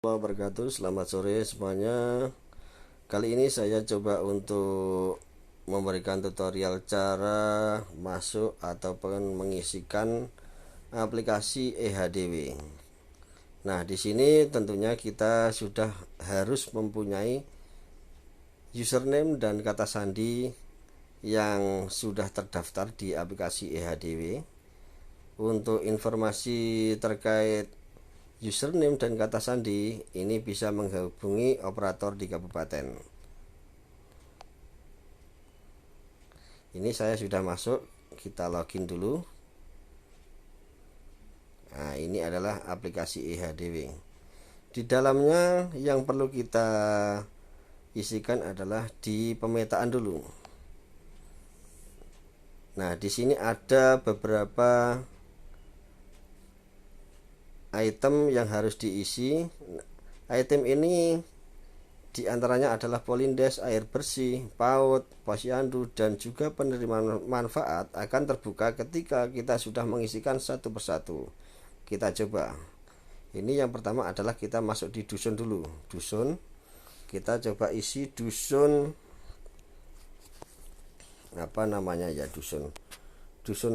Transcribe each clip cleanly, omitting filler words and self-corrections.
Wabarakatuh. Selamat sore semuanya. Kali ini saya coba untuk memberikan tutorial cara masuk ataupun mengisikan aplikasi eHDW. Nah, di sini tentunya kita sudah harus mempunyai username dan kata sandi yang sudah terdaftar di aplikasi eHDW. Untuk informasi terkait username dan kata sandi ini bisa menghubungi operator di kabupaten. Ini saya sudah masuk, kita login dulu. Nah, ini adalah aplikasi eHDW. Di dalamnya yang perlu kita isikan adalah di pemetaan dulu. Nah, di sini ada beberapa item yang harus diisi. Item ini diantaranya adalah polindes, air bersih, PAUD, posyandu, dan juga penerimaan manfaat akan terbuka ketika kita sudah mengisikan satu persatu. Kita coba. Ini yang pertama adalah kita masuk di dusun dulu. Dusun, kita coba isi dusun apa namanya ya, dusun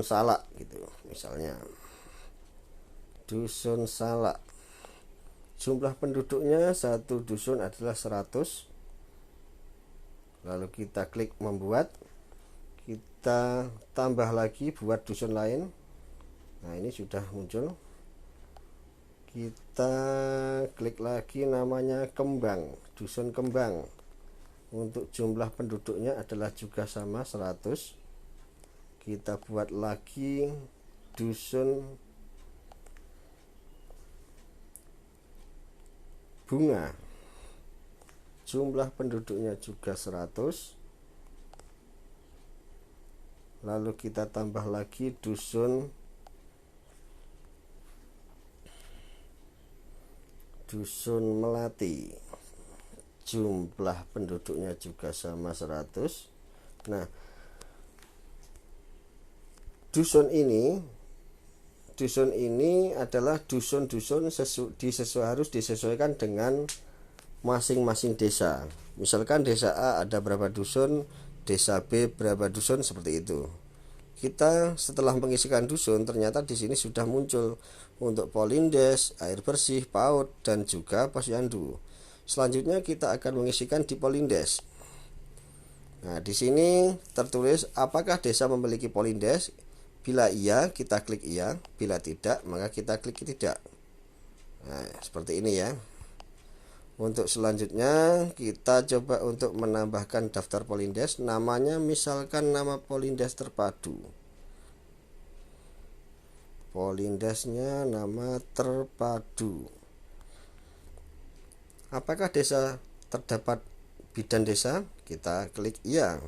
Salak gitu misalnya. Dusun Salak, jumlah penduduknya satu dusun adalah 100. Lalu kita klik membuat, kita tambah lagi buat dusun lain. Nah, ini sudah muncul. Kita klik lagi namanya Kembang, dusun Kembang. Untuk jumlah penduduknya adalah juga sama 100. Kita buat lagi dusun Bunga, jumlah penduduknya juga 100. Lalu kita tambah lagi dusun Melati, jumlah penduduknya juga sama 100. Nah, dusun ini adalah dusun-dusun harus disesuaikan dengan masing-masing desa. Misalkan desa A ada berapa dusun, desa B berapa dusun, seperti itu. Kita setelah mengisikan dusun, ternyata di sini sudah muncul untuk polindes, air bersih, PAUD, dan juga posyandu. Selanjutnya kita akan mengisikan di polindes. Nah, di sini tertulis apakah desa memiliki polindes. Bila iya, kita klik iya. Bila tidak, maka kita klik tidak. Nah, seperti ini ya. Untuk selanjutnya, kita coba untuk menambahkan daftar polindes. Namanya misalkan nama polindes terpadu. Polindesnya nama terpadu. Apakah desa terdapat bidan desa? Kita klik iya.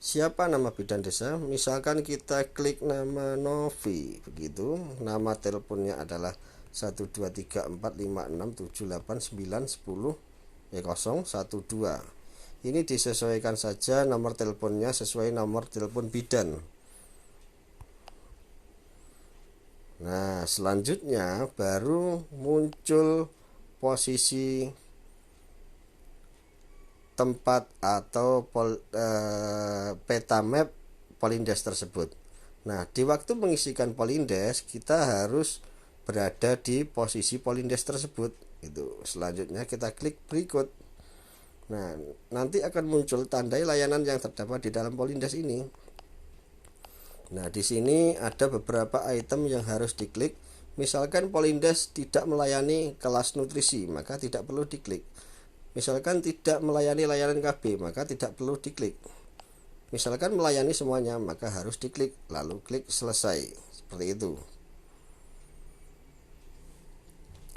Siapa nama bidan desa? Misalkan kita klik nama Novi, begitu. Nama teleponnya adalah 12345678910 Ini disesuaikan saja nomor teleponnya sesuai nomor telepon bidan. Nah, selanjutnya baru muncul posisi tempat atau peta map polindes tersebut. Nah, di waktu mengisikan polindes kita harus berada di posisi polindes tersebut. Itu. Selanjutnya kita klik berikut. Nah, nanti akan muncul tandai layanan yang terdapat di dalam polindes ini. Nah, di sini ada beberapa item yang harus diklik. Misalkan polindes tidak melayani kelas nutrisi, maka tidak perlu diklik. Misalkan tidak melayani layanan KB, maka tidak perlu diklik. Misalkan melayani semuanya, maka harus diklik, lalu klik selesai. Seperti itu.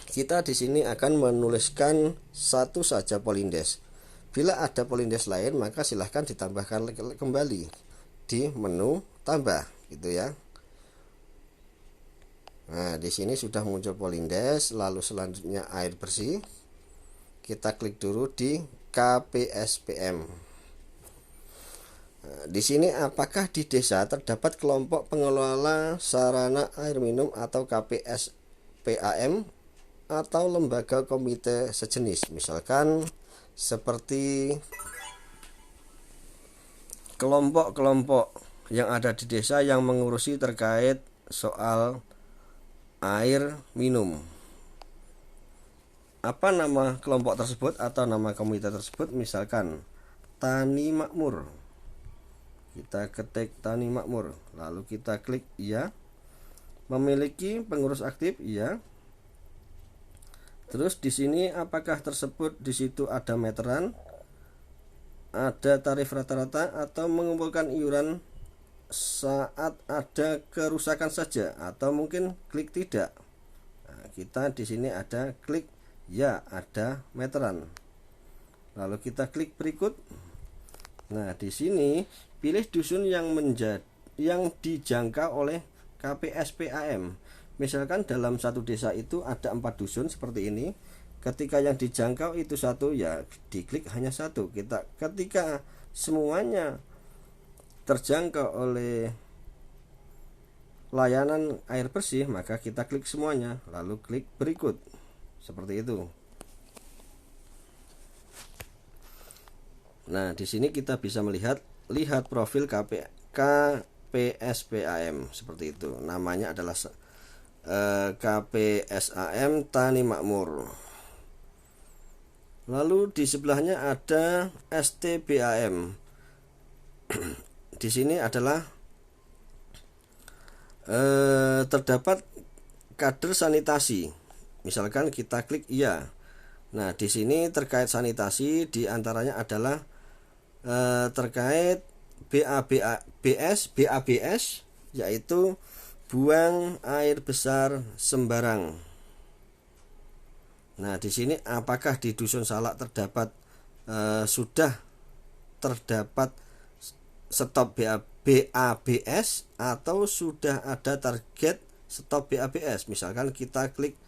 Kita di sini akan menuliskan satu saja polindes. Bila ada polindes lain, maka silahkan ditambahkan kembali di menu tambah, gitu ya. Nah, di sini sudah muncul polindes, lalu selanjutnya air bersih. Kita klik dulu di KPSPM. Nah, di sini apakah di desa terdapat kelompok pengelola sarana air minum atau KPSPAM? atau lembaga komite sejenis, misalkan seperti kelompok-kelompok yang ada di desa yang mengurusi terkait soal air minum. Apa nama kelompok tersebut atau nama komite tersebut? Misalkan Tani Makmur. Kita ketik Tani Makmur, lalu kita klik iya. Memiliki pengurus aktif? Iya. Terus di sini apakah tersebut di situ ada meteran, ada tarif rata-rata, atau mengumpulkan iuran saat ada kerusakan saja, atau mungkin klik tidak. Nah, kita di sini ada klik ya, ada meteran. Lalu kita klik berikut. Nah, di sini pilih dusun yang dijangkau oleh KPSPAM. Misalkan dalam satu desa itu ada 4 dusun seperti ini. Ketika yang dijangkau itu satu, ya diklik hanya satu. Ketika semuanya terjangkau oleh layanan air bersih, maka kita klik semuanya, lalu klik berikut. Seperti itu. Nah, di sini kita bisa lihat profil KPSPAM seperti itu. Namanya adalah KPSAM Tani Makmur. Lalu di sebelahnya ada STBAM. Di sini adalah terdapat kader sanitasi. Misalkan kita klik iya. Nah, di sini terkait sanitasi diantaranya adalah terkait BABS, yaitu buang air besar sembarang. Nah, di sini apakah di Dusun Salak sudah terdapat stop BABS atau sudah ada target stop BABS? Misalkan kita klik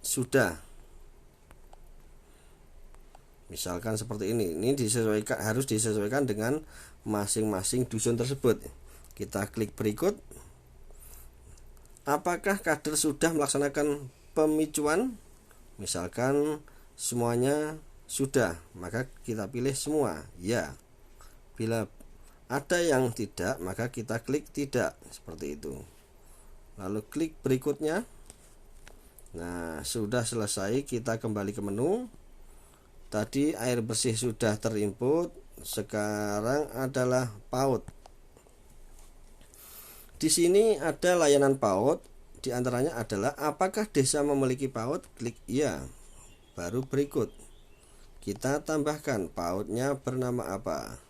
sudah. Misalkan seperti ini harus disesuaikan dengan masing-masing dusun tersebut. Kita klik berikut. Apakah kader sudah melaksanakan pemicuan? Misalkan semuanya sudah, maka kita pilih semua, ya. Bila ada yang tidak, maka kita klik tidak, seperti itu. Lalu klik berikutnya. Nah, sudah selesai, kita kembali ke menu. Tadi air bersih sudah terinput, sekarang adalah PAUD. Di sini ada layanan PAUD, di antaranya adalah apakah desa memiliki PAUD? Klik iya. Baru berikut. Kita tambahkan PAUD-nya bernama apa.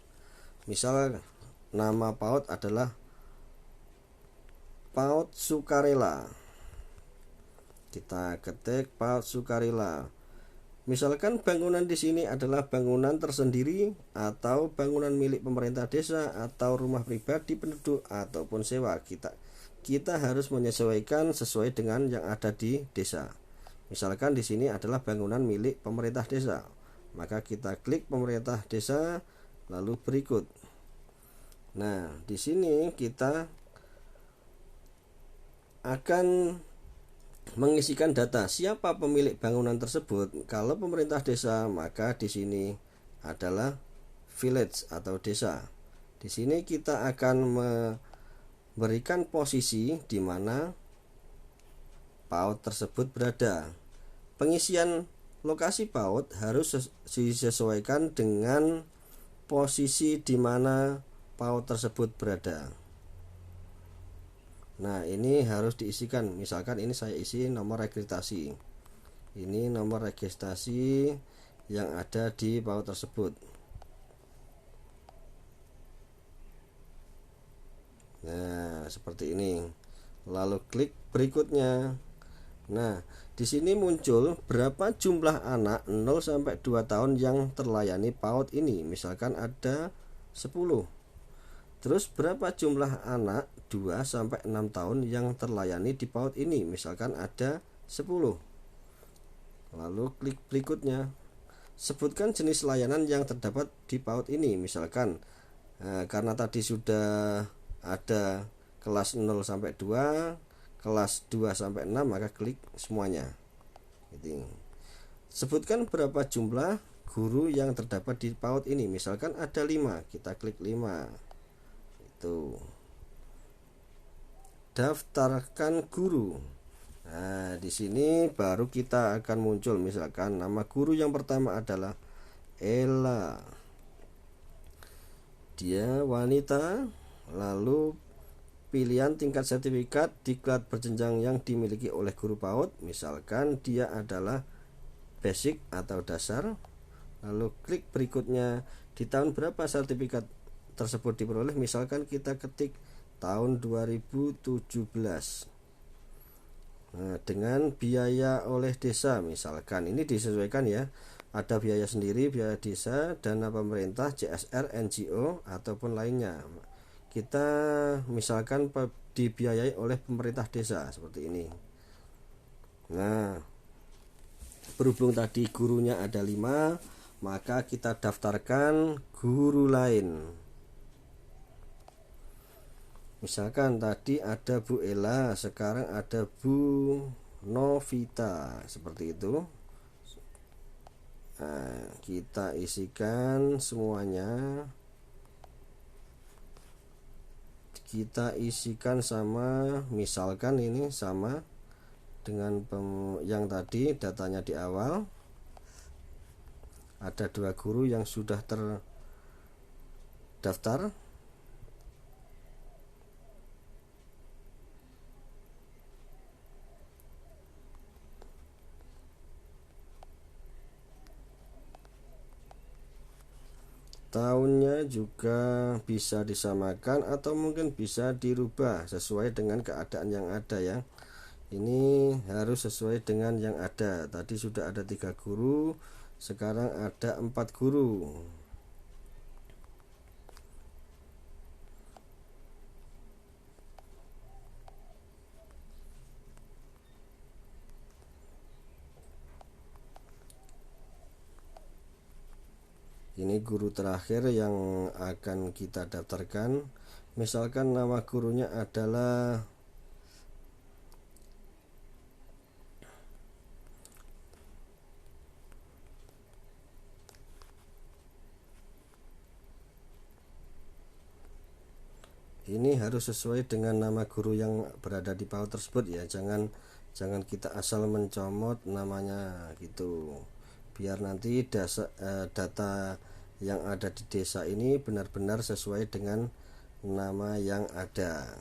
Misal nama PAUD adalah PAUD Sukarela. Kita ketik PAUD Sukarela. Misalkan bangunan di sini adalah bangunan tersendiri atau bangunan milik pemerintah desa atau rumah pribadi penduduk ataupun sewa. Kita harus menyesuaikan sesuai dengan yang ada di desa. Misalkan di sini adalah bangunan milik pemerintah desa, maka kita klik pemerintah desa lalu berikut. Nah, di sini kita akan mengisikan data siapa pemilik bangunan tersebut. Kalau pemerintah desa, maka di sini adalah village atau desa. Di sini kita akan memberikan posisi di mana PAUD tersebut berada. Pengisian lokasi PAUD harus disesuaikan dengan posisi di mana PAUD tersebut berada. Nah, ini harus diisikan. Misalkan ini saya isi nomor registrasi. Ini nomor registrasi yang ada di PAUD tersebut. Nah, seperti ini. Lalu klik berikutnya. Nah, di sini muncul berapa jumlah anak 0 sampai 2 tahun yang terlayani PAUD ini. Misalkan ada 10. Terus berapa jumlah anak 2 sampai 6 tahun yang terlayani di PAUD ini? Misalkan ada 10. Lalu klik berikutnya. Sebutkan jenis layanan yang terdapat di PAUD ini. Misalkan karena tadi sudah ada kelas 0 sampai 2, kelas 2 sampai 6, maka klik semuanya. Gitu. Sebutkan berapa jumlah guru yang terdapat di PAUD ini. Misalkan ada 5, kita klik 5. Itu. Daftarkan guru. Nah, di sini baru kita akan muncul, misalkan nama guru yang pertama adalah Ella. Dia wanita, lalu pilihan tingkat sertifikat diklat berjenjang yang dimiliki oleh guru PAUD, misalkan dia adalah basic atau dasar. Lalu klik berikutnya, di tahun berapa sertifikat tersebut diperoleh, misalkan kita ketik tahun 2017. Nah, dengan biaya oleh desa, misalkan ini disesuaikan ya, ada biaya sendiri, biaya desa, dana pemerintah, CSR, NGO ataupun lainnya. Kita misalkan dibiayai oleh pemerintah desa seperti ini. Nah, berhubung tadi gurunya ada 5, maka kita daftarkan guru lain. Misalkan tadi ada Bu Ella, sekarang ada Bu Novita, seperti itu. Nah, kita isikan semuanya. Kita isikan sama, misalkan ini sama dengan yang tadi, datanya di awal. Ada 2 guru yang sudah terdaftar. Tahunnya juga bisa disamakan atau mungkin bisa dirubah sesuai dengan keadaan yang ada ya. Ini harus sesuai dengan yang ada. Tadi sudah ada 3 guru, sekarang ada 4 guru. Ini guru terakhir yang akan kita daftarkan. Misalkan nama gurunya adalah ini, harus sesuai dengan nama guru yang berada di PAUD tersebut ya. Jangan kita asal mencomot namanya gitu. Biar nanti data yang ada di desa ini benar-benar sesuai dengan nama yang ada.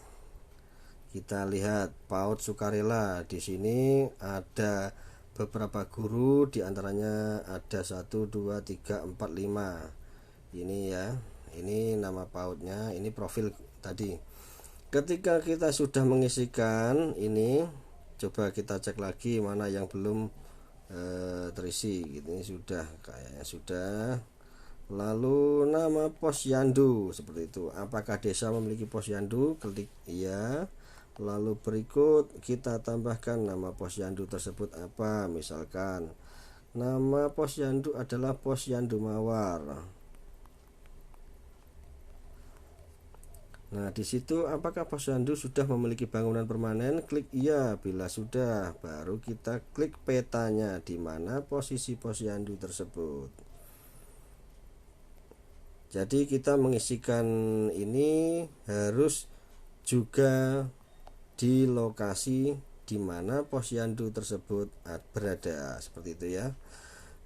Kita lihat PAUD Sukarela. Di sini ada beberapa guru, diantaranya ada 1, 2, 3, 4, 5. Ini ya. Ini nama PAUD-nya, ini profil tadi. Ketika kita sudah mengisikan ini, coba kita cek lagi mana yang belum terisi. Ini sudah, kayaknya sudah. Lalu nama posyandu seperti itu. Apakah desa memiliki posyandu? Klik iya. Lalu berikut kita tambahkan nama posyandu tersebut apa. Misalkan nama posyandu adalah Posyandu Mawar. Nah, di situ apakah posyandu sudah memiliki bangunan permanen? Klik iya. Bila sudah, baru kita klik petanya di mana posisi posyandu tersebut. Jadi kita mengisikan ini harus juga di lokasi di mana posyandu tersebut berada, seperti itu ya.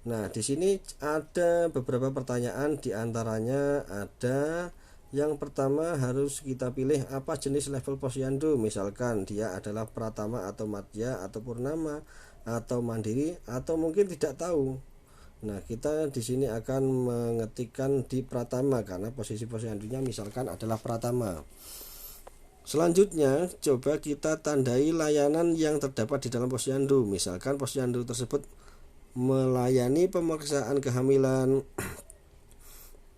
Nah, di sini ada beberapa pertanyaan, diantaranya ada yang pertama harus kita pilih apa jenis level posyandu. Misalkan dia adalah pratama atau madya atau purnama atau mandiri atau mungkin tidak tahu. Nah, kita di sini akan mengetikkan di pratama karena posisi posyandunya misalkan adalah pratama. Selanjutnya, coba kita tandai layanan yang terdapat di dalam posyandu. Misalkan posyandu tersebut melayani pemeriksaan kehamilan,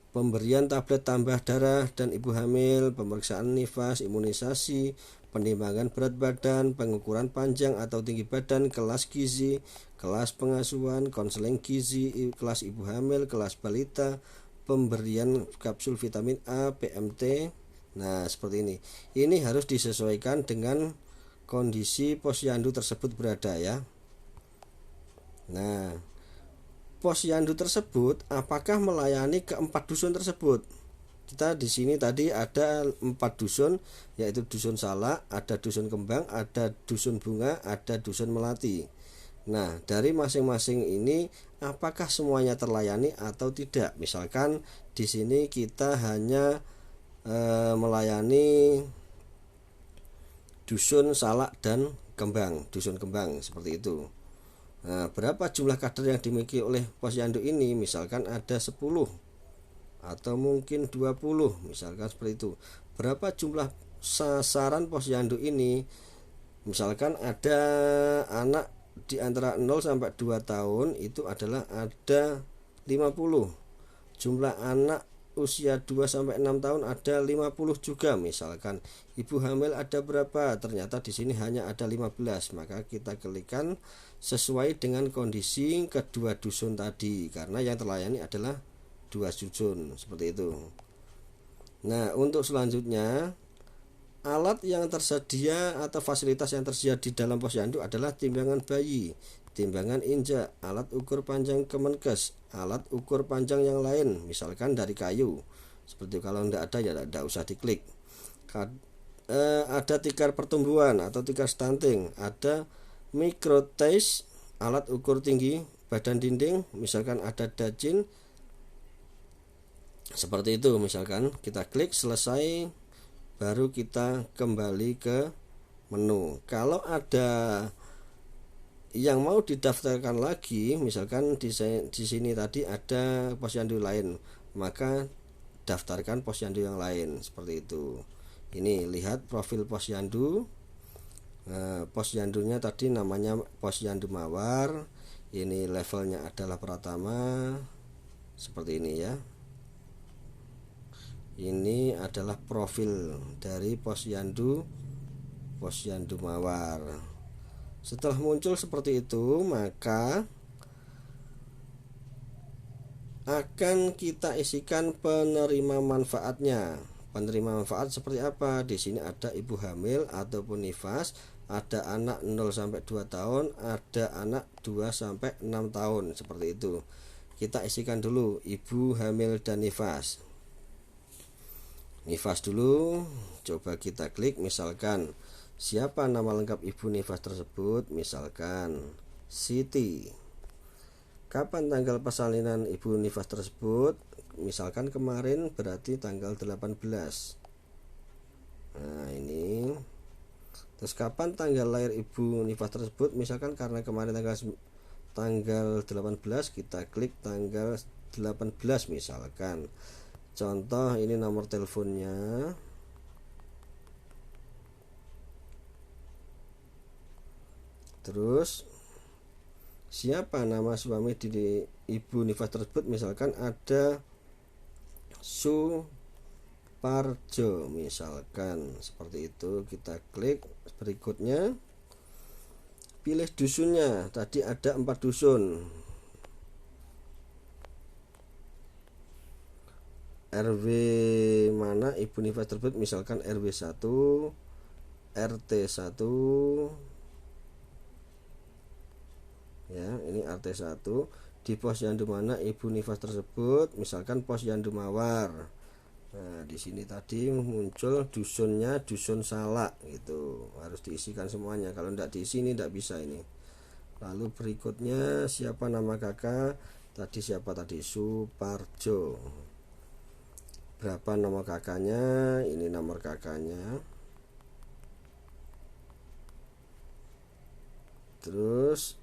pemberian tablet tambah darah dan ibu hamil, pemeriksaan nifas, imunisasi, penimbangan berat badan, pengukuran panjang atau tinggi badan, kelas gizi, kelas pengasuhan, konseling gizi, kelas ibu hamil, kelas balita, pemberian kapsul vitamin A, PMT. Nah, seperti ini. Ini harus disesuaikan dengan kondisi posyandu tersebut berada ya. Nah, posyandu tersebut apakah melayani keempat dusun tersebut? Kita di sini tadi ada 4 dusun, yaitu dusun Salak, ada dusun Kembang, ada dusun Bunga, ada dusun Melati. Nah, dari masing-masing ini apakah semuanya terlayani atau tidak? Misalkan di sini kita hanya melayani dusun Salak dan Kembang, dusun Kembang seperti itu. Nah, berapa jumlah kader yang dimiliki oleh posyandu ini? Misalkan ada 10 atau mungkin 20, misalkan seperti itu. Berapa jumlah sasaran posyandu ini? Misalkan ada anak di antara 0 sampai 2 tahun itu adalah ada 50. Jumlah anak usia 2 sampai 6 tahun ada 50 juga. Misalkan ibu hamil ada berapa? Ternyata di sini hanya ada 15. Maka kita klikkan sesuai dengan kondisi kedua dusun tadi, karena yang terlayani adalah 2 dusun seperti itu. Nah, untuk selanjutnya, alat yang tersedia atau fasilitas yang tersedia di dalam posyandu adalah timbangan bayi, timbangan injak, alat ukur panjang Kemenkes, alat ukur panjang yang lain, misalkan dari kayu. Seperti kalau tidak ada ya tidak usah diklik. Ada tikar pertumbuhan atau tikar stunting, ada mikroteis, alat ukur tinggi badan dinding, misalkan ada dajin. Seperti itu, misalkan kita klik selesai, baru kita kembali ke menu. Kalau ada yang mau didaftarkan lagi, misalkan di sini tadi ada posyandu lain, maka daftarkan posyandu yang lain seperti itu. Ini lihat profil posyandu. Posyandunya tadi namanya posyandu mawar. Ini levelnya adalah Pratama. Seperti ini ya. Ini adalah profil dari posyandu mawar. Setelah muncul seperti itu, maka akan kita isikan penerima manfaatnya. Penerima manfaat seperti apa? Di sini ada ibu hamil ataupun nifas, ada anak 0 sampai 2 tahun, ada anak 2 sampai 6 tahun seperti itu. Kita isikan dulu ibu hamil dan nifas. Nifas dulu, coba kita klik, misalkan siapa nama lengkap ibu nifas tersebut, misalkan Siti. Kapan tanggal persalinan ibu nifas tersebut? Misalkan kemarin, berarti tanggal 18. Nah, ini. Terus kapan tanggal lahir ibu nifas tersebut? Misalkan karena kemarin tanggal 18, kita klik tanggal 18 misalkan. Contoh ini nomor teleponnya. Terus siapa nama suami di ibu nifas tersebut? Misalkan ada Suparjo misalkan seperti itu. Kita klik berikutnya. Pilih dusunnya. Tadi ada 4 dusun. RW mana ibu nifas tersebut, misalkan RW 1, RT 1 ya, ini RT 1. Di posyandu mana ibu nifas tersebut, misalkan posyandu mawar. Nah, di sini tadi muncul dusunnya dusun Salak gitu. Harus diisikan semuanya. Kalau tidak diisi ini tidak bisa ini. Lalu berikutnya siapa nama kakak? Tadi siapa tadi? Suparjo. Berapa nomor kakaknya? Ini nomor kakaknya. Terus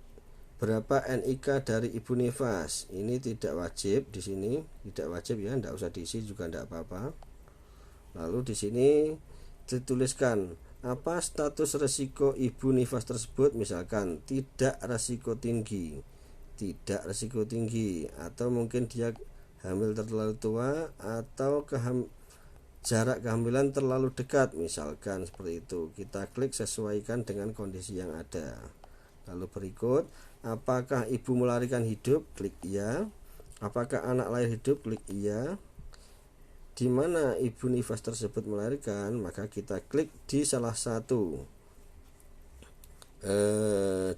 berapa NIK dari ibu nifas? Ini tidak wajib di sini, tidak wajib ya, tidak usah diisi juga tidak apa-apa. Lalu di sini dituliskan apa status resiko ibu nifas tersebut, misalkan tidak resiko tinggi, tidak resiko tinggi, atau mungkin dia hamil terlalu tua, atau jarak kehamilan terlalu dekat, misalkan seperti itu. Kita klik sesuaikan dengan kondisi yang ada. Lalu berikut, apakah ibu melahirkan hidup? Klik iya. Apakah anak lahir hidup? Klik iya. Di mana ibu nifas tersebut melahirkan? Maka kita klik di salah satu.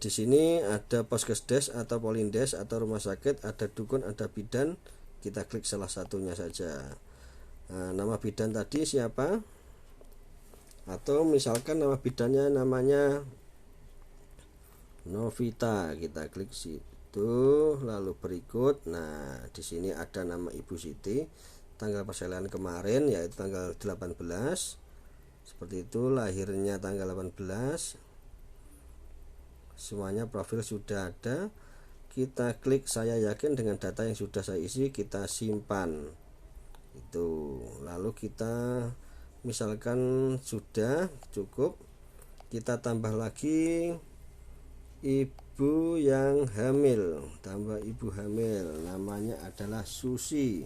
Di sini ada Poskesdes atau Polindes atau rumah sakit, ada dukun, ada bidan. Kita klik salah satunya saja. Nama bidan tadi siapa? Atau misalkan nama bidannya namanya Novita, kita klik situ, lalu berikut. Nah, di sini ada nama Ibu Siti, tanggal persalinan kemarin yaitu tanggal 18. Seperti itu, lahirnya tanggal 18. Semuanya profil sudah ada. Kita klik saya yakin dengan data yang sudah saya isi, kita simpan. Itu. Lalu kita misalkan sudah cukup, kita tambah lagi ibu yang hamil, tambah ibu hamil, namanya adalah Susi.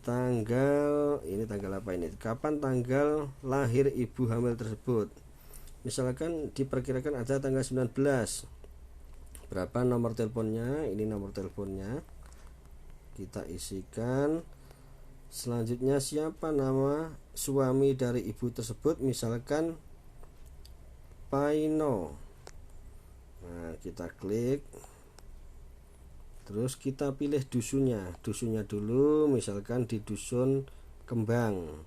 Tanggal ini tanggal apa ini? Kapan tanggal lahir ibu hamil tersebut? Misalkan diperkirakan ada tanggal 19. Berapa nomor teleponnya? Ini nomor teleponnya. Kita isikan. Selanjutnya siapa nama suami dari ibu tersebut? Misalkan Paino. Nah, kita klik. Terus kita pilih dusunnya. Dusunnya dulu, misalkan di dusun Kembang,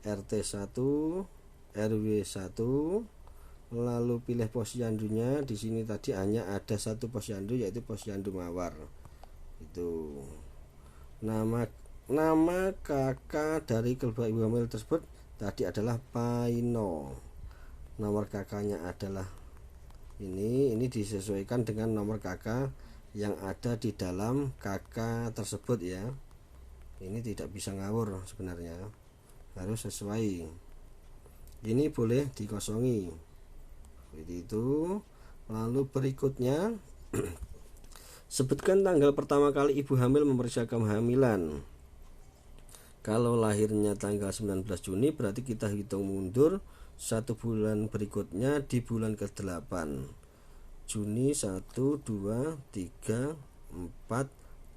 RT 1, RW 1. Lalu pilih posyandunya. Di sini tadi hanya ada satu posyandu, yaitu posyandu Mawar. Itu. Nama kakak dari kedua ibu hamil tersebut tadi adalah Paino. Nomor kakaknya adalah ini disesuaikan dengan nomor kakak yang ada di dalam kakak tersebut ya. Ini tidak bisa ngawur sebenarnya, harus sesuai. Ini boleh dikosongi seperti itu. Lalu berikutnya sebutkan tanggal pertama kali ibu hamil memeriksa kehamilan. Kalau lahirnya tanggal 19 Juni, berarti kita hitung mundur 1 bulan berikutnya di bulan ke-8. Juni 1, 2, 3, 4,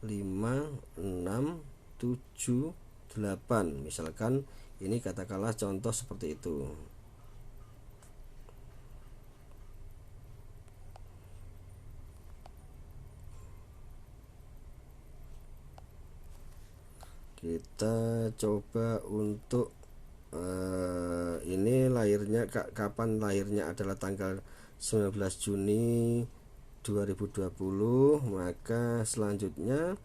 5, 6, 7, 8. Misalkan ini katakanlah contoh seperti itu. Kita coba untuk ini lahirnya kapan lahirnya adalah tanggal 19 Juni 2020. Maka selanjutnya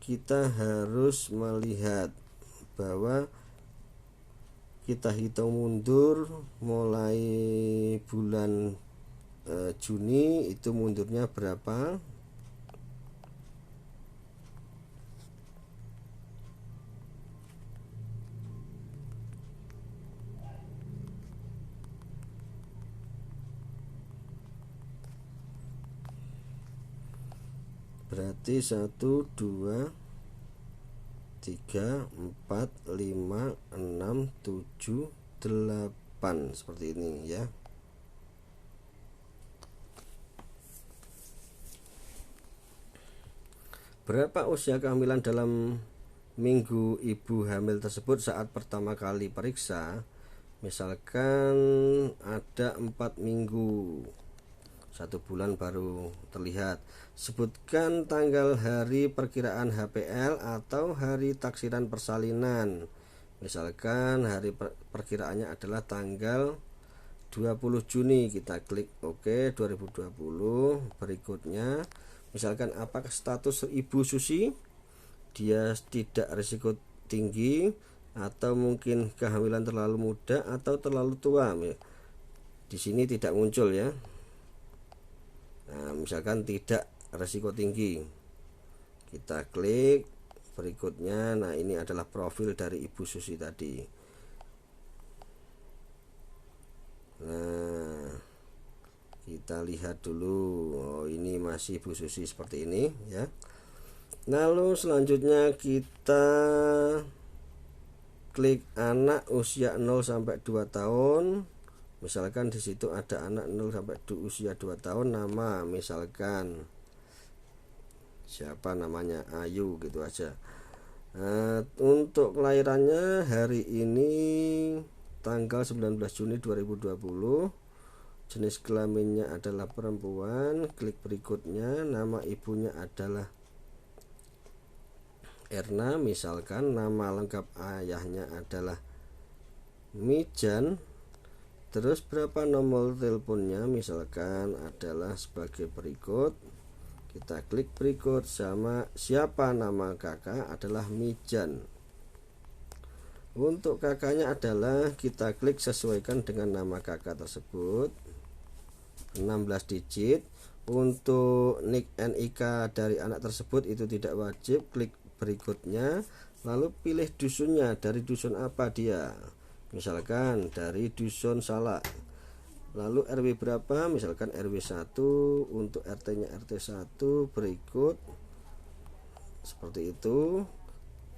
kita harus melihat bahwa kita hitung mundur mulai bulan Juni itu mundurnya berapa. Berarti 1, 2, 3, 4, 5, 6, 7, 8 seperti ini ya. Berapa usia kehamilan dalam minggu ibu hamil tersebut saat pertama kali periksa? Misalkan ada 4 minggu, 1 bulan baru terlihat. Sebutkan tanggal hari perkiraan HPL atau hari taksiran persalinan. Misalkan hari perkiraannya adalah tanggal 20 Juni. Kita klik OK 2020. Berikutnya misalkan apakah status ibu Susi? Dia tidak risiko tinggi, atau mungkin kehamilan terlalu muda atau terlalu tua. Di sini tidak muncul ya. Nah, misalkan tidak risiko tinggi, kita klik berikutnya. Nah, ini adalah profil dari ibu Susi tadi. Nah, kita lihat dulu. Oh, ini masih ibu Susi seperti ini ya. Lalu selanjutnya kita klik anak usia 0 sampai 2 tahun. Misalkan di situ ada anak 0 sampai usia 2 tahun, nama misalkan siapa namanya, Ayu gitu aja. Untuk kelahirannya hari ini tanggal 19 Juni 2020. jenis kelaminnya adalah perempuan, klik berikutnya, nama ibunya adalah Erna, misalkan nama lengkap ayahnya adalah Mijan, terus berapa nomor teleponnya misalkan adalah sebagai berikut. Kita klik berikut, sama siapa nama kakak adalah Mijan. Untuk kakaknya adalah kita klik sesuaikan dengan nama kakak tersebut 16 digit. Untuk NIK NIK dari anak tersebut itu tidak wajib, klik berikutnya, lalu pilih dusunnya, dari dusun apa dia, misalkan dari dusun Salak. Lalu RW berapa, misalkan RW 1, untuk RT nya RT 1, berikut seperti itu.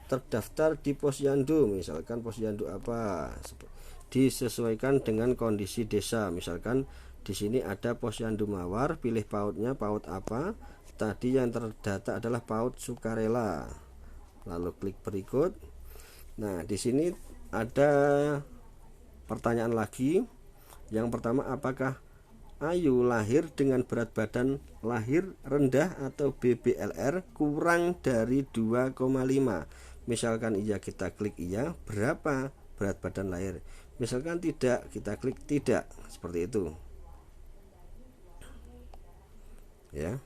Terdaftar di posyandu, misalkan posyandu apa, disesuaikan dengan kondisi desa, misalkan di sini ada posyandu Mawar, pilih PAUD-nya PAUD apa, tadi yang terdata adalah PAUD Sukarela, lalu klik berikut. Nah, di sini ada pertanyaan lagi. Yang pertama, apakah Ayu lahir dengan berat badan lahir rendah atau BBLR kurang dari 2,5? Misalkan iya, kita klik iya. Berapa berat badan lahir? Misalkan tidak, kita klik tidak, seperti itu ya.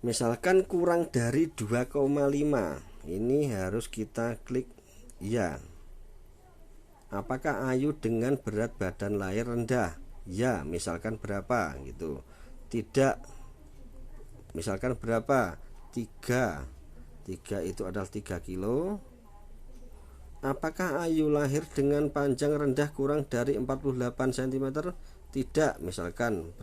Misalkan kurang dari 2,5, ini harus kita klik iya. Apakah Ayu dengan berat badan lahir rendah? Ya, misalkan berapa gitu. Tidak, misalkan berapa? 3 itu adalah 3 kilo. Apakah Ayu lahir dengan panjang rendah kurang dari 48 cm? Tidak, misalkan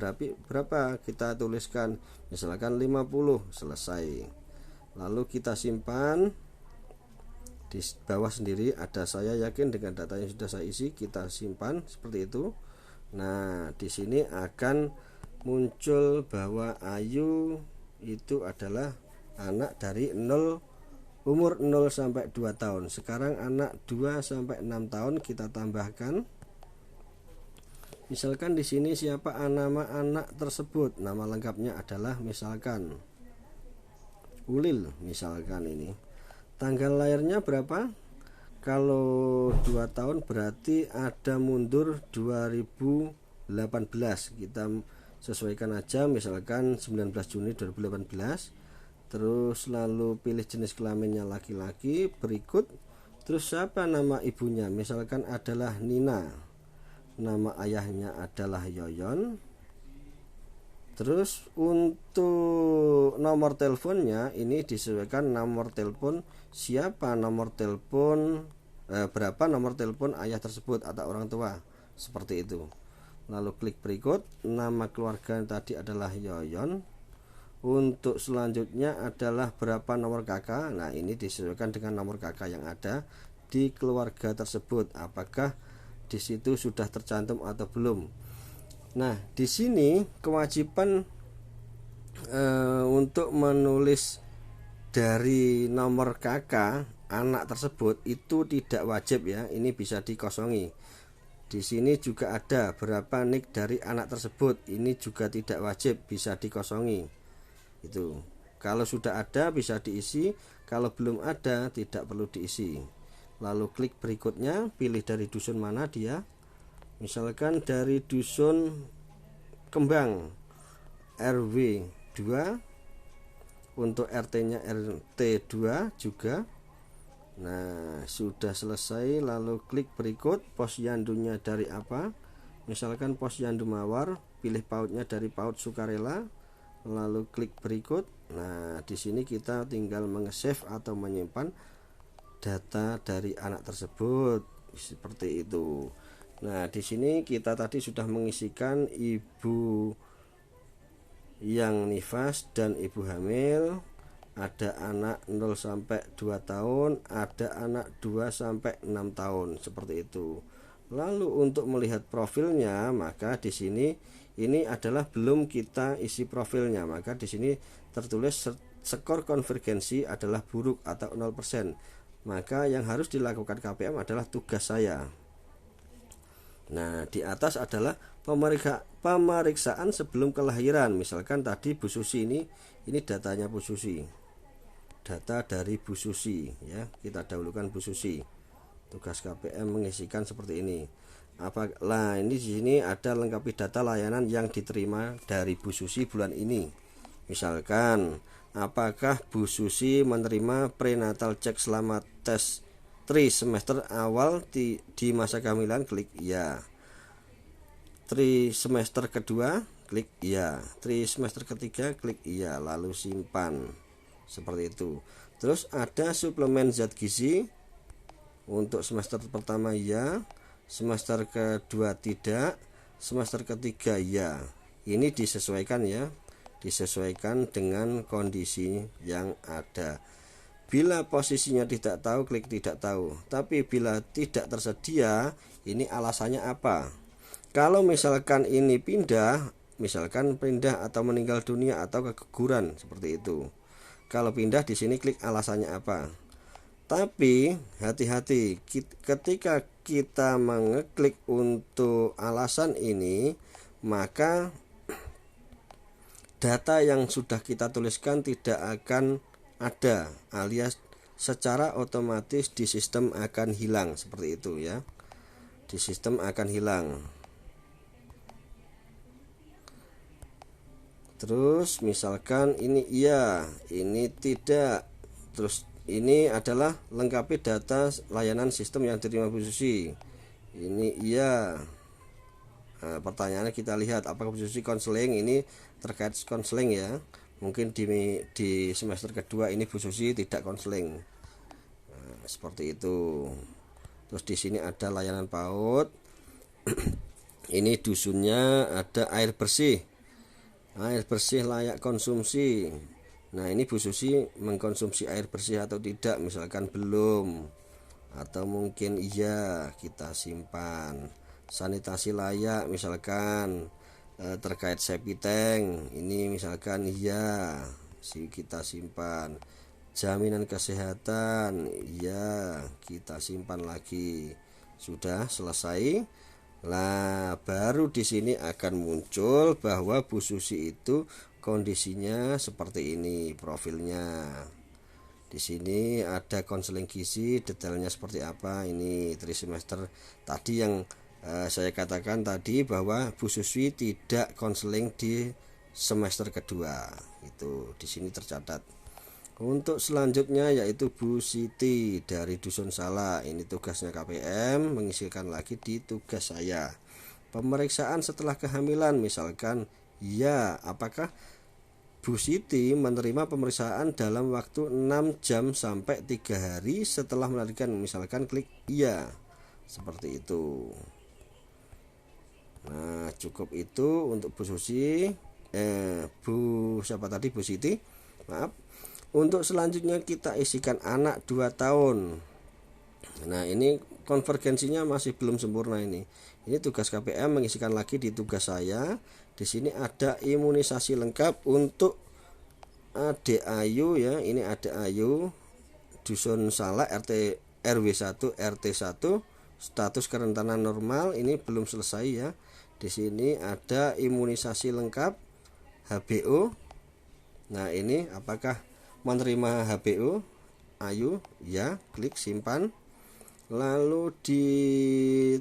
berapa kita tuliskan, misalkan 50, selesai. Lalu kita simpan. Di bawah sendiri ada saya yakin dengan data yang sudah saya isi, kita simpan seperti itu. Nah, di sini akan muncul bahwa Ayu itu adalah anak dari umur 0 sampai 2 tahun. Sekarang anak 2 sampai 6 tahun kita tambahkan. Misalkan di sini siapa nama anak tersebut, nama lengkapnya adalah misalkan Ulil, misalkan ini. Tanggal lahirnya berapa? Kalau 2 tahun berarti ada mundur 2018. Kita sesuaikan aja, misalkan 19 Juni 2018. Terus lalu pilih jenis kelaminnya laki-laki, berikut. Terus siapa nama ibunya? Misalkan adalah Nina. Nama ayahnya adalah Yoyon. Terus untuk nomor teleponnya ini disesuaikan nomor telepon siapa, nomor telepon berapa nomor telepon ayah tersebut atau orang tua, seperti itu. Lalu klik berikut, nama keluarga tadi adalah Yoyon. Untuk selanjutnya adalah berapa nomor kakak. Nah, ini disesuaikan dengan nomor kakak yang ada di keluarga tersebut. Apakah di situ sudah tercantum atau belum? Nah, di sini kewajiban untuk menulis dari nomor kakak anak tersebut itu tidak wajib ya. Ini bisa dikosongi. Di sini juga ada berapa NIK dari anak tersebut. Ini juga tidak wajib, bisa dikosongi. Itu. Kalau sudah ada bisa diisi, kalau belum ada tidak perlu diisi. Lalu klik berikutnya, pilih dari dusun mana dia. Misalkan dari dusun Kembang RW 2, untuk RT-nya RT 2 juga. Nah, sudah selesai. Lalu klik berikut, posyandunya dari apa? Misalkan posyandu Mawar, pilih PAUD-nya dari PAUD Sukarela. Lalu klik berikut. Nah, di sini kita tinggal menge-save atau menyimpan data dari anak tersebut seperti itu. Nah, di sini kita tadi sudah mengisikan ibu yang nifas dan ibu hamil, ada anak 0 sampai 2 tahun, ada anak 2 sampai 6 tahun, seperti itu. Lalu untuk melihat profilnya, maka di sini ini adalah belum kita isi profilnya, maka di sini tertulis skor konvergensi adalah buruk atau 0%. Maka yang harus dilakukan KPM adalah tugas saya. Nah, di atas adalah pemeriksaan sebelum kelahiran. Misalkan tadi Bu Susi ini datanya Bu Susi, data dari Bu Susi ya, kita dahulukan Bu Susi. Tugas KPM mengisikan seperti ini. Ini di sini ada lengkapi data layanan yang diterima dari Bu Susi bulan ini. Misalkan, apakah Bu Susi menerima prenatal check selama tes tri semester awal di masa kehamilan? Klik ya. Tri semester kedua, klik ya. Tri semester ketiga, klik ya. Lalu simpan. Seperti itu. Terus ada suplemen zat gizi untuk semester pertama ya, semester kedua tidak, semester ketiga ya. Ini disesuaikan ya, disesuaikan dengan kondisi yang ada. Bila posisinya tidak tahu, klik tidak tahu. Tapi bila tidak tersedia, ini alasannya apa? Kalau misalkan ini pindah, misalkan pindah atau meninggal dunia atau keguguran seperti itu. Kalau pindah di sini klik alasannya apa. Tapi hati-hati ketika kita mengeklik untuk alasan ini, maka data yang sudah kita tuliskan tidak akan ada, alias secara otomatis di sistem akan hilang seperti itu ya. Di sistem akan hilang. Terus misalkan ini iya, ini tidak. Terus ini adalah lengkapi data layanan sistem yang diterima Bu Susi. Ini iya. Nah, pertanyaannya kita lihat apakah Bu Susi konseling, ini terkait konseling ya. Mungkin di semester kedua ini Bu Susi tidak konseling. Nah, seperti itu. Terus di sini ada layanan PAUD. Ini dusunnya ada air bersih. Air bersih layak konsumsi. Nah, ini Bu Susi mengkonsumsi air bersih atau tidak, misalkan belum, atau mungkin iya, kita simpan. Sanitasi layak, misalkan terkait septic tank, ini misalkan iya, kita simpan. Jaminan kesehatan, iya, kita simpan lagi. Sudah selesai. Nah, baru di sini akan muncul bahwa Bu Susi itu kondisinya seperti ini profilnya. Di sini ada konseling gizi, detailnya seperti apa. Ini trimester tadi yang saya katakan tadi bahwa Bu Susi tidak konseling di semester kedua. Itu di sini tercatat. Untuk selanjutnya yaitu Bu Siti dari Dusun Salak. Ini tugasnya KPM, mengisikan lagi di tugas saya. Pemeriksaan setelah kehamilan, misalkan ya, apakah Bu Siti menerima pemeriksaan dalam waktu 6 jam sampai 3 hari setelah melahirkan, misalkan klik iya. Seperti itu. Nah, cukup itu untuk Bu Susi. Bu Siti. Maaf. Untuk selanjutnya kita isikan anak 2 tahun. Nah, ini konvergensinya masih belum sempurna ini. Ini tugas KPM mengisikan lagi di tugas saya. Di sini ada imunisasi lengkap untuk Adik Ayu ya. Ini Adik Ayu Dusun Salak RW 1 RT 1, status kerentanan normal, ini belum selesai ya. Di sini ada imunisasi lengkap HBO. Nah, ini apakah menerima HBO Ayu? Ya, klik simpan. Lalu di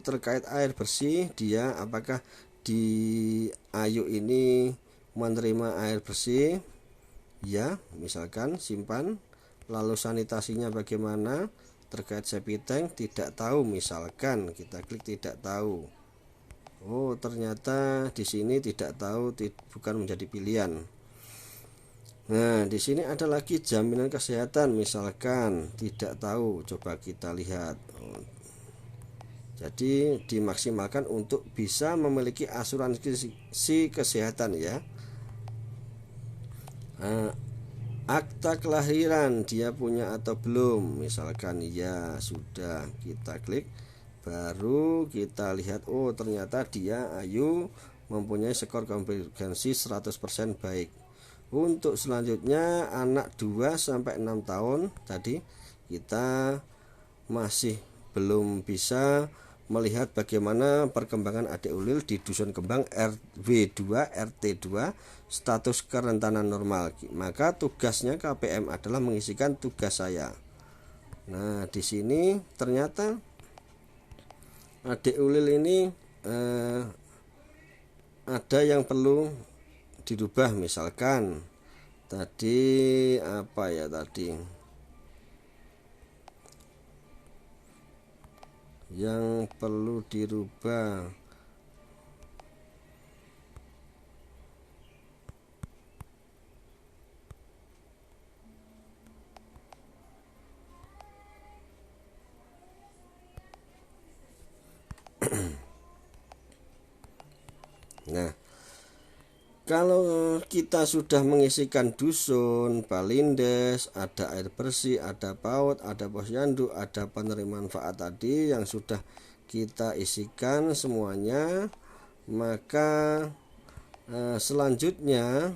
terkait air bersih, dia apakah di Ayu ini menerima air bersih? Ya, misalkan simpan. Lalu sanitasinya bagaimana? Terkait septic tank tidak tahu, misalkan kita klik tidak tahu. Oh, ternyata di sini tidak tahu, bukan menjadi pilihan. Nah, di sini ada lagi jaminan kesehatan, misalkan tidak tahu, coba kita lihat. Jadi dimaksimalkan untuk bisa memiliki asuransi kesehatan ya. Akta kelahiran dia punya atau belum, misalkan ya sudah, kita klik. Baru kita lihat, oh ternyata dia Ayu mempunyai skor kompetensi 100% baik. Untuk selanjutnya anak 2-6 tahun tadi kita masih belum bisa melihat bagaimana perkembangan adik ulil di Dusun Kembang RW2 RT2 status kerentanan normal. Maka tugasnya KPM adalah mengisikan tugas saya. Nah, di sini ternyata adik ulil ini ada yang perlu dirubah, misalkan tadi apa ya tadi yang perlu dirubah. Nah, kalau kita sudah mengisikan dusun, balindes, ada air bersih, ada PAUD, ada posyandu, ada penerima manfaat tadi yang sudah kita isikan semuanya, maka selanjutnya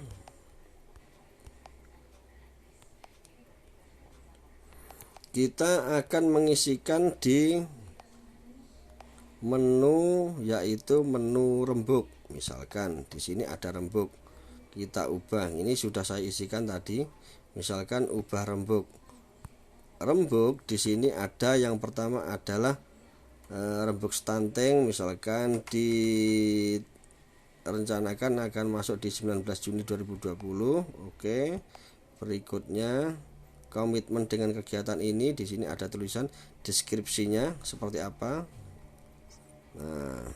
kita akan mengisikan di menu, yaitu menu rembuk. Misalkan di sini ada rembuk, kita ubah. Ini sudah saya isikan tadi. Misalkan ubah rembuk. Rembuk di sini ada yang pertama adalah rembuk stunting, misalkan direncanakan akan masuk di 19 Juni 2020. Oke. Berikutnya komitmen dengan kegiatan ini, di sini ada tulisan deskripsinya seperti apa. Nah,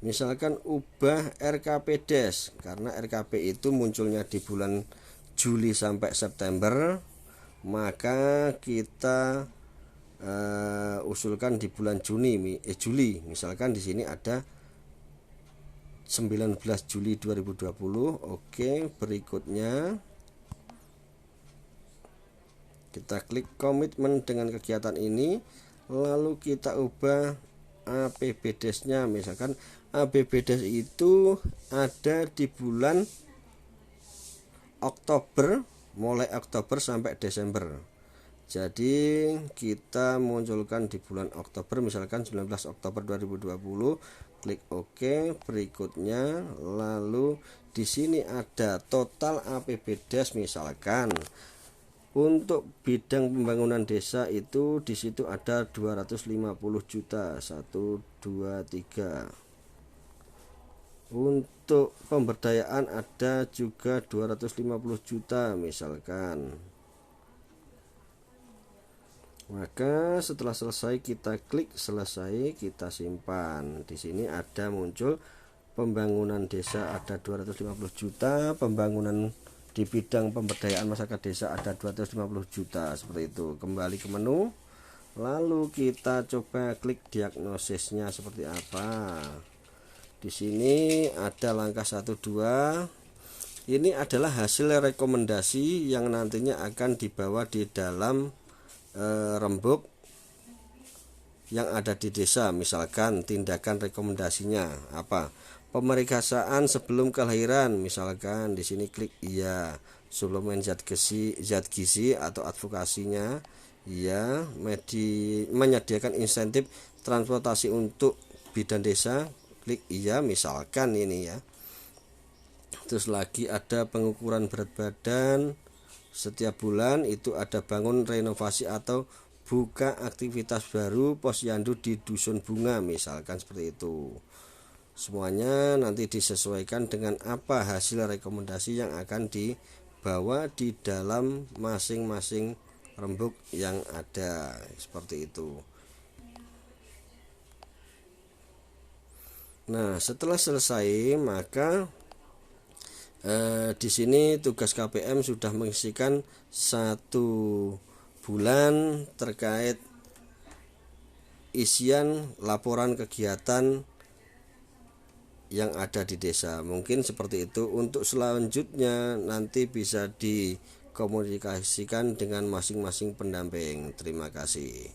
misalkan ubah RKP Des, karena RKP itu munculnya di bulan Juli sampai September, maka kita usulkan di bulan Juli. Misalkan di sini ada 19 Juli 2020. Oke, berikutnya kita klik komitmen dengan kegiatan ini, lalu kita ubah APBDes-nya. Misalkan APBDes itu ada di bulan Oktober, mulai Oktober sampai Desember. Jadi kita munculkan di bulan Oktober, misalkan 19 Oktober 2020. Klik OK. Berikutnya lalu di sini ada total APBDes, misalkan untuk bidang pembangunan desa itu di situ ada 250 juta 1 2 3. Untuk pemberdayaan ada juga 250 juta misalkan. Maka setelah selesai kita klik selesai, kita simpan. Di sini ada muncul pembangunan desa ada 250 juta, pembangunan di bidang pemberdayaan masyarakat desa ada 250 juta, seperti itu. Kembali ke menu, lalu kita coba klik diagnosisnya seperti apa. Di sini ada langkah 1 2. Ini adalah hasil rekomendasi yang nantinya akan dibawa di dalam rembuk yang ada di desa. Misalkan tindakan rekomendasinya apa? Pemerikasaan sebelum kelahiran, misalkan di sini klik iya. Suplemen zat gizi atau advokasinya iya. Menyediakan insentif transportasi untuk bidan desa, klik iya misalkan ini ya. Terus lagi ada pengukuran berat badan setiap bulan, itu ada bangun renovasi atau buka aktivitas baru posyandu di dusun bunga, misalkan seperti itu. Semuanya nanti disesuaikan dengan apa hasil rekomendasi yang akan dibawa di dalam masing-masing rembuk yang ada, seperti itu. Nah, setelah selesai maka di sini tugas KPM sudah mengisikan 1 bulan terkait isian laporan kegiatan yang ada di desa. Mungkin seperti itu. Untuk selanjutnya nanti bisa dikomunikasikan dengan masing-masing pendamping. Terima kasih.